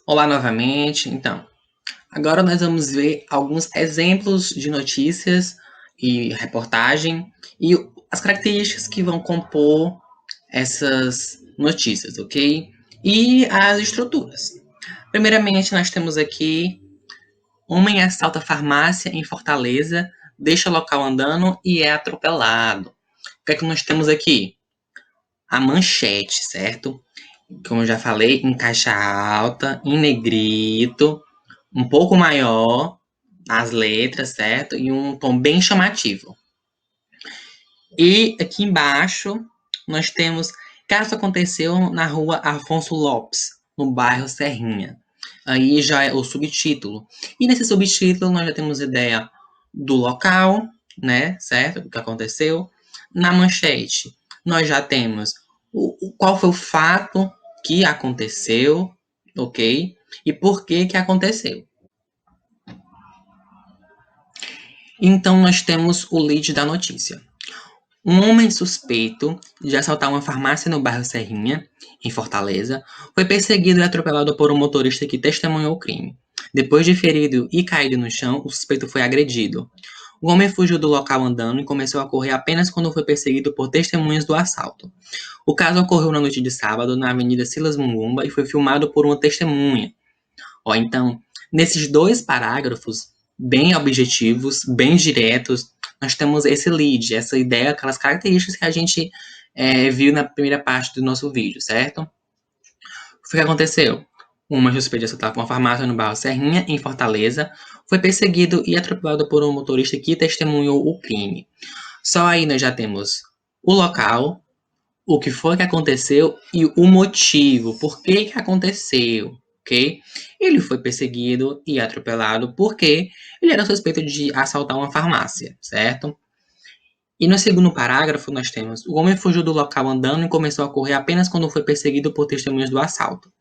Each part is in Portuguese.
Olá novamente. Então, agora nós vamos ver alguns exemplos de notícias e reportagem e as características que vão compor essas notícias, ok? E as estruturas. Primeiramente, nós temos aqui: homem assalta farmácia em Fortaleza, deixa o local andando e é atropelado. O que é que nós temos aqui? A manchete, certo? Como eu já falei, em caixa alta, em negrito, um pouco maior as letras, certo? E um tom bem chamativo. E aqui embaixo nós temos: caso aconteceu na rua Afonso Lopes, no bairro Serrinha. Aí já é o subtítulo. E nesse subtítulo nós já temos ideia do local, né? Certo? O que aconteceu. Na manchete nós já temos qual foi o fato que aconteceu, ok? E por que que aconteceu. Então nós temos o lead da notícia. Um homem suspeito de assaltar uma farmácia no bairro Serrinha, em Fortaleza, foi perseguido e atropelado por um motorista que testemunhou o crime. Depois de ferido e caído no chão, o suspeito foi agredido. O homem fugiu do local andando e começou a correr apenas quando foi perseguido por testemunhas do assalto. O caso ocorreu na noite de sábado, na Avenida Silas Mungumba, e foi filmado por uma testemunha. Então, nesses dois parágrafos, bem objetivos, bem diretos, nós temos esse lead, essa ideia, aquelas características que a gente viu na primeira parte do nosso vídeo, certo? O que aconteceu? Uma suspeita de assaltar uma farmácia no bairro Serrinha, em Fortaleza, foi perseguido e atropelado por um motorista que testemunhou o crime. Só aí nós já temos o local, o que foi que aconteceu e o motivo, por que que aconteceu, ok? Ele foi perseguido e atropelado porque ele era suspeito de assaltar uma farmácia, certo? E no segundo parágrafo nós temos: o homem fugiu do local andando e começou a correr apenas quando foi perseguido por testemunhas do assalto.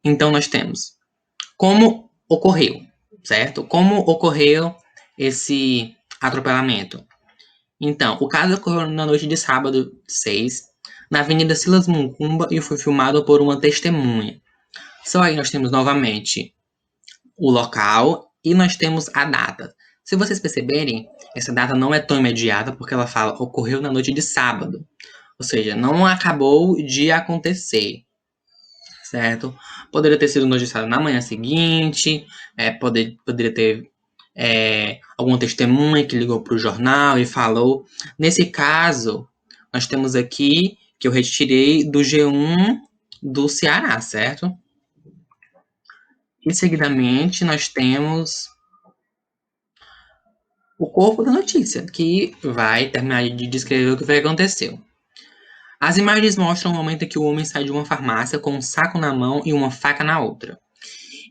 Então nós temos como ocorreu, certo? Como ocorreu esse atropelamento? Então, o caso ocorreu na noite de sábado 6, na Avenida Silas Mungumba, e foi filmado por uma testemunha. Só aí nós temos novamente o local e nós temos a data. Se vocês perceberem, essa data não é tão imediata porque ela fala ocorreu na noite de sábado. Ou seja, não acabou de acontecer, certo? Poderia ter sido noticiado na manhã seguinte, poderia ter alguma testemunha que ligou para o jornal e falou. Nesse caso, nós temos aqui que eu retirei do G1 do Ceará, certo? E seguidamente nós temos o corpo da notícia, que vai terminar de descrever o que foi que aconteceu. As imagens mostram o momento em que o homem sai de uma farmácia com um saco na mão e uma faca na outra.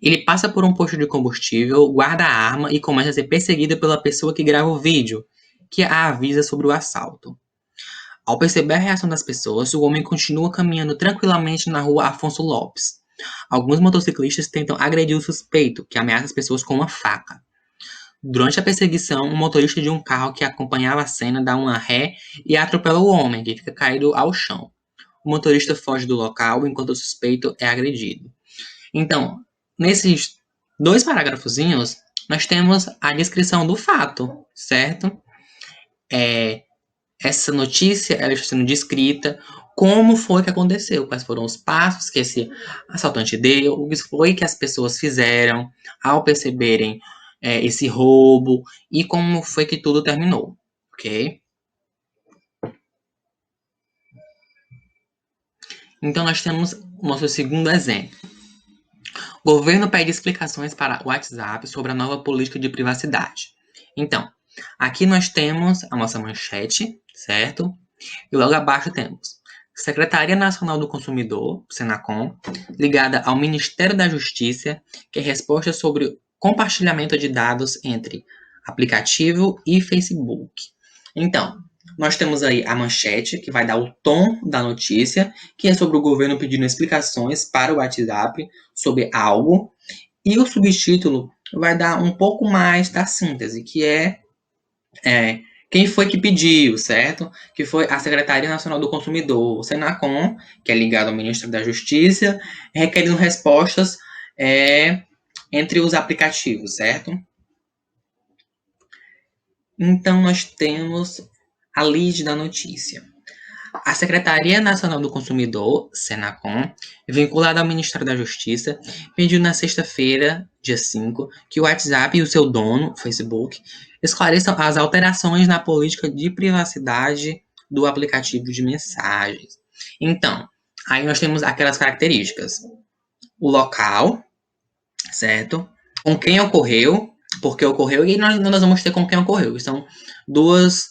Ele passa por um posto de combustível, guarda a arma e começa a ser perseguido pela pessoa que grava o vídeo, que a avisa sobre o assalto. Ao perceber a reação das pessoas, o homem continua caminhando tranquilamente na rua Afonso Lopes. Alguns motociclistas tentam agredir o suspeito, que ameaça as pessoas com uma faca. Durante a perseguição, um motorista de um carro que acompanhava a cena dá uma ré e atropela o homem, que fica caído ao chão. O motorista foge do local enquanto o suspeito é agredido. Então, nesses dois parágrafozinhos, nós temos a descrição do fato, certo? Essa notícia ela está sendo descrita, como foi que aconteceu, quais foram os passos que esse assaltante deu, o que foi que as pessoas fizeram ao perceberem esse roubo e como foi que tudo terminou, ok? Então nós temos o nosso segundo exemplo. O governo pede explicações para o WhatsApp sobre a nova política de privacidade. Então, aqui nós temos a nossa manchete, certo? E logo abaixo temos Secretaria Nacional do Consumidor, Senacom, ligada ao Ministério da Justiça, que é resposta sobre compartilhamento de dados entre aplicativo e Facebook. Então, nós temos aí a manchete, que vai dar o tom da notícia, que é sobre o governo pedindo explicações para o WhatsApp sobre algo, e o subtítulo vai dar um pouco mais da síntese, que é Quem foi que pediu, certo? Que foi a Secretaria Nacional do Consumidor, o Senacom, que é ligado ao Ministério da Justiça, requerendo respostas entre os aplicativos, certo? Então, nós temos a lead da notícia. A Secretaria Nacional do Consumidor, Senacom, vinculada ao Ministério da Justiça, pediu na sexta-feira, dia 5, que o WhatsApp e o seu dono, Facebook, esclareçam as alterações na política de privacidade do aplicativo de mensagens. Então, aí nós temos aquelas características. O local, certo? Com quem ocorreu, porque ocorreu, e nós vamos ter com quem ocorreu. São dois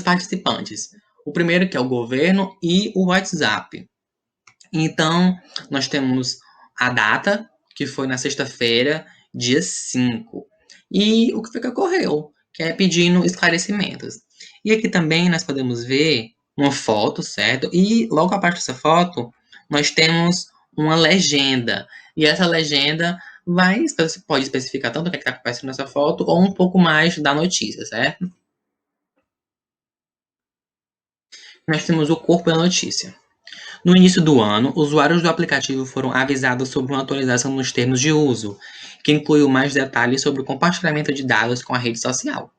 participantes. O primeiro, que é o governo, e o WhatsApp. Então, nós temos a data, que foi na sexta-feira, dia 5. E o que foi que ocorreu, que é pedindo esclarecimentos. E aqui também nós podemos ver uma foto, certo? E logo abaixo dessa foto, nós temos uma legenda. E essa legenda pode especificar tanto o que está acontecendo nessa foto, ou um pouco mais da notícia, certo? Nós temos o corpo da notícia. No início do ano, usuários do aplicativo foram avisados sobre uma atualização nos termos de uso, que incluiu mais detalhes sobre o compartilhamento de dados com a rede social.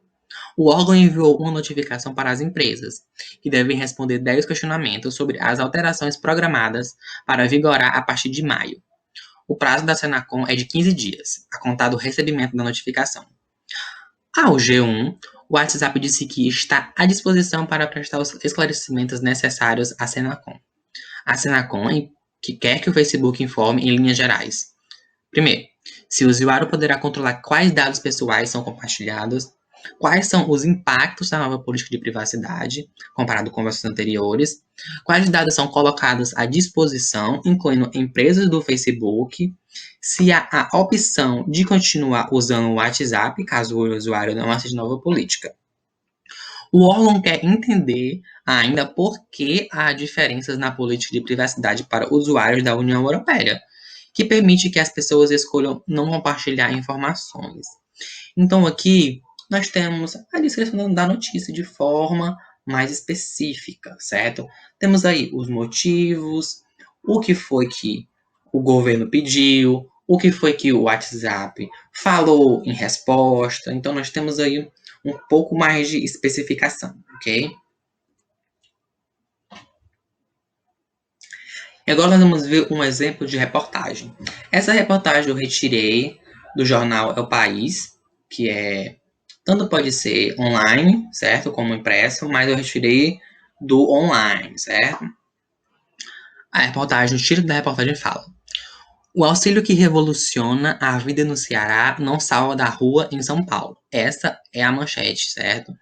O órgão enviou uma notificação para as empresas, que devem responder 10 questionamentos sobre as alterações programadas para vigorar a partir de maio. O prazo da Senacom é de 15 dias, a contar do recebimento da notificação. Ao G1, o WhatsApp disse que está à disposição para prestar os esclarecimentos necessários à Senacom. A Senacom que quer que o Facebook informe em linhas gerais. Primeiro, se o usuário poderá controlar quais dados pessoais são compartilhados, quais são os impactos da nova política de privacidade, comparado com versões anteriores, quais dados são colocados à disposição, incluindo empresas do Facebook, se há a opção de continuar usando o WhatsApp, caso o usuário não aceite nova política. O órgão quer entender ainda por que há diferenças na política de privacidade para usuários da União Europeia, que permite que as pessoas escolham não compartilhar informações. Então, aqui nós temos a descrição da notícia de forma mais específica, certo? Temos aí os motivos, o que foi que o governo pediu, o que foi que o WhatsApp falou em resposta. Então, nós temos aí um pouco mais de especificação, ok? E agora nós vamos ver um exemplo de reportagem. Essa reportagem eu retirei do jornal É o País, que tanto pode ser online, certo? Como impresso, mas eu retirei do online, certo? A reportagem, o título da reportagem fala: o auxílio que revoluciona a vida no Ceará não salva da rua em São Paulo. Essa é a manchete, certo?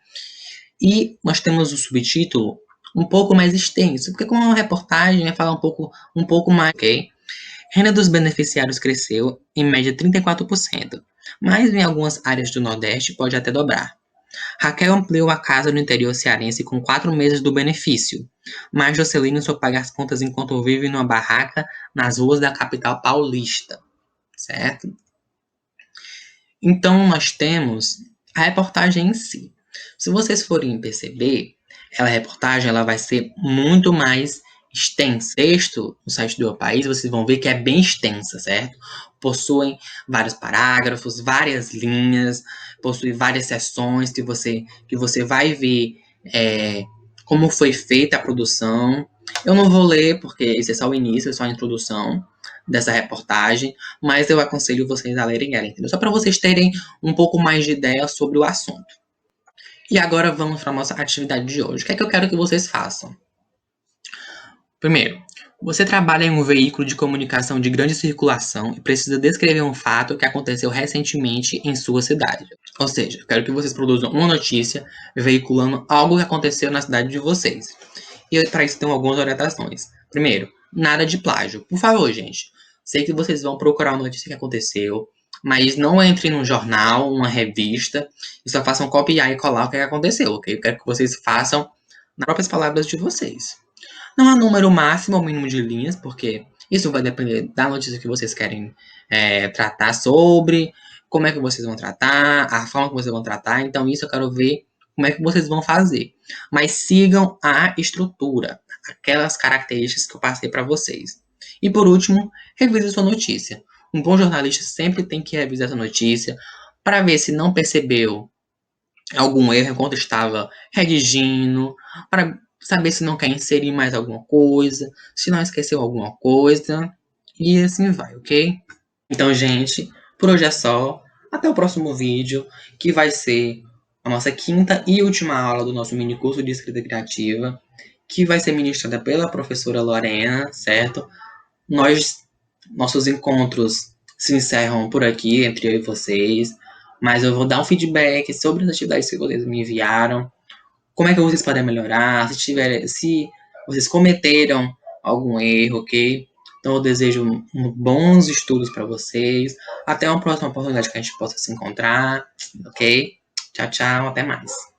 E nós temos o subtítulo um pouco mais extenso, porque como é uma reportagem, fala um pouco mais, ok? Renda dos beneficiários cresceu em média 34%, mas em algumas áreas do Nordeste pode até dobrar. Raquel ampliou a casa no interior cearense com 4 meses do benefício, mas Jocelyn só paga as contas enquanto vive numa barraca nas ruas da capital paulista, certo? Então nós temos a reportagem em si. Se vocês forem perceber, a reportagem ela vai ser muito mais extensa. O texto no site do El País, vocês vão ver que é bem extensa, certo? Possuem vários parágrafos, várias linhas, possui várias seções que você vai ver como foi feita a produção. Eu não vou ler, porque esse é só o início, é só a introdução dessa reportagem, mas eu aconselho vocês a lerem ela, entendeu? Só para vocês terem um pouco mais de ideia sobre o assunto. E agora vamos para a nossa atividade de hoje. O que é que eu quero que vocês façam? Primeiro, você trabalha em um veículo de comunicação de grande circulação e precisa descrever um fato que aconteceu recentemente em sua cidade. Ou seja, eu quero que vocês produzam uma notícia veiculando algo que aconteceu na cidade de vocês. E para isso tem algumas orientações. Primeiro, nada de plágio. Por favor, gente. Sei que vocês vão procurar uma notícia que aconteceu, mas não entre num jornal, uma revista, e só façam copiar e colar o que aconteceu, ok? Eu quero que vocês façam nas próprias palavras de vocês. Não há número máximo ou mínimo de linhas, porque isso vai depender da notícia que vocês querem tratar sobre, como é que vocês vão tratar, a forma que vocês vão tratar. Então, isso eu quero ver como é que vocês vão fazer. Mas sigam a estrutura, aquelas características que eu passei para vocês. E por último, revise sua notícia. Um bom jornalista sempre tem que revisar essa notícia para ver se não percebeu algum erro enquanto estava redigindo, para saber se não quer inserir mais alguma coisa, se não esqueceu alguma coisa, e assim vai, ok? Então, gente, por hoje é só. Até o próximo vídeo, que vai ser a nossa quinta e última aula do nosso mini curso de escrita criativa, que vai ser ministrada pela professora Lorena, certo? Nossos encontros se encerram por aqui, entre eu e vocês, mas eu vou dar um feedback sobre as atividades que vocês me enviaram, como é que vocês podem melhorar, se vocês cometeram algum erro, ok? Então eu desejo bons estudos para vocês. Até uma próxima oportunidade que a gente possa se encontrar, ok? Tchau, tchau, até mais.